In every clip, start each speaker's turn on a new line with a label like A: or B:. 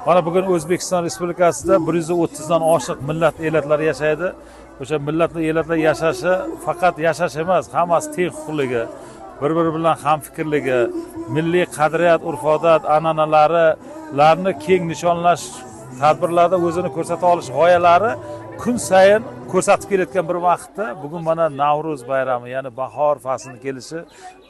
A: Mana bugun O'zbekiston Respublikasida 130 dan oshiq millat elatlar yashaydi. O'sha millatli elatlar yashashi faqat yashash emas, hammasi teng huquqligi, bir-biri bilan hamfikrligi, milliy qadriyat, urf-odat, an'analarilarni keng nishonlash tadbirlarda o'zini ko'rsata olish g'oyalari kun sayin ko'rsatib kelayotgan bir vaqtda bugun mana Navro'z bayrami, ya'ni bahor faslining kelishi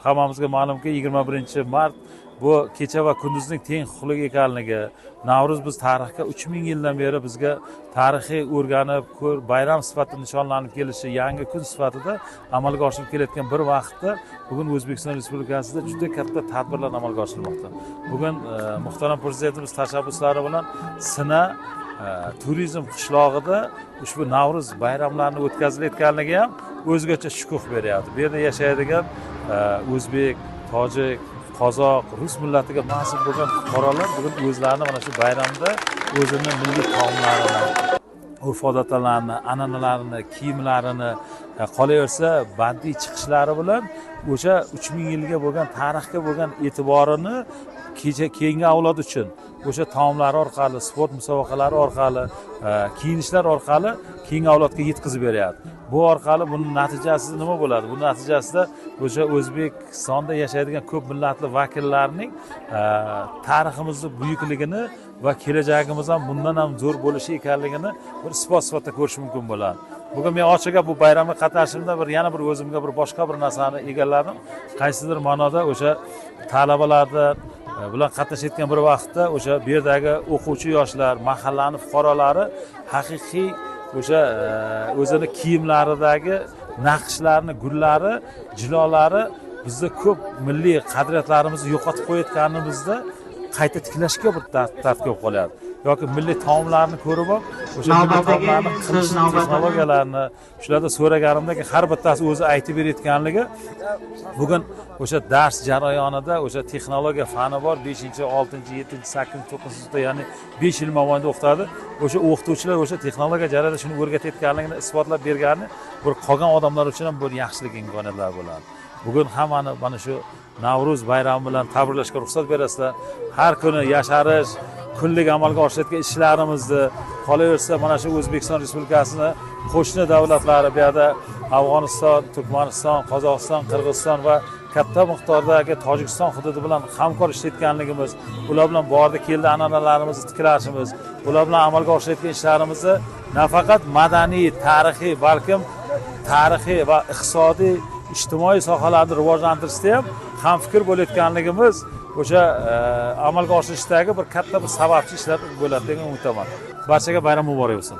A: hammamizga ma'lumki 21-mart bu kecha va kunduzning teng huquqli ekanligi, Navro'z biz tarixga 3000 yildan beri bizga tarixiy o'rganib, bayram sifatida nishonlanib kelishi, yangi kun sifatida amalga oshirib kelayotgan bir vaqtda bugun O'zbekiston Respublikasida juda katta tadbirlar amalga oshirilmoqda. Bugun muhtaram prezidentimiz tashabbuslari bilan Sina turizm qishlog'ida ushbu Navro'z bayramlarini o'tkazilayotganligi ham o'zgacha shukuh beryapti. Bu yerda yashaydigan o'zbek, tojik, qozoq, rus millatiga mansub bo'lgan fuqarolar bugun o'zlarini mana shu bayramda o'zini milliy taomlarini, urf-odatlarini, an'analarini, kiyimlarini, qolaversa badiiy chiqishlari bilan o'sha 3000 yilga bo'lgan tarixga bo'lgan e'tiborini keyingi avlod uchun o'sha taomlari orqali, sport musobaqalari orqali, kiyinishlar orqali keyingi avlodga yetkazib beryapti. Bu orqali buning natijasi nima bo'ladi? Bu natijasida o'sha O'zbekistonda yashaydigan ko'p millatli vakillarning tariximizni buyukligini va kelajagimiz ham bundan ham zo'r bo'lishi ekanligini bir isbot sifatida ko'rish mumkin bo'ladi. Bugun men ochiqga bu bayramga qatnashimda yana bir o'zimga bir boshqa bir narsani egalladim. Qaysidir ma'noda o'sha talabalarda bilan qatnashayotgan bir vaqtda o'sha bu yerdagi o'quvchi yoshlar, mahallani fuqarolari haqiqiy o'sha o'zini kiyimlaridagi naqshlarni, gullari, jilolari bizda ko'p milliy qadriyatlarimizni yo'qotib qo'yayotganimizda qayta tiklashga bir tart ko'p qolyapti. Yoki milliy taomlarni ko'rib ham o'sha milliy taomlarni qilish texnologiyalarini shularda so'raganimdagi har bittasi o'zi aytib berayotganligi bugun o'sha dars jarayonida o'sha texnologiya fani bor 5-6, 7, 8, 9-sinfda, ya'ni 5 yil mobaynida o'qitadi. O'sha o'qituvchilar o'sha texnologiya jarayonida shuni o'rgatayotganligini isbotlab bergani bir qolgan odamlar uchun ham bir yaxshilik imkoniyatlari bo'ladi. Bugun hammani mana shu Navro'z bayrami bilan tabriklashga ruxsat berasizlar. Har kuni yasharish, kunlik amalga oshirayotgan ishlarimizni, qolaversa mana shu O'zbekiston Respublikasini qo'shni davlatlari, bu yerda Afg'oniston, Turkmaniston, Qozog'iston, Qirg'iziston va katta miqdordagi Tojikiston hududi bilan hamkor ishlayotganligimiz, ular bilan borda keldi an'analarimizni tiklashimiz, ular bilan amalga oshirayotgan ishlarimizni nafaqat madaniy, tarixiy, balkim tarixiy va iqtisodiy, ijtimoiy sohalarni rivojlantirishda ham fikr bo'layotganligimiz o'sha amalga oshirishdagi bir katta bir sababchi ishlar bo'ladi degan umiddaman. Barchaga bayram muborak bo'lsin.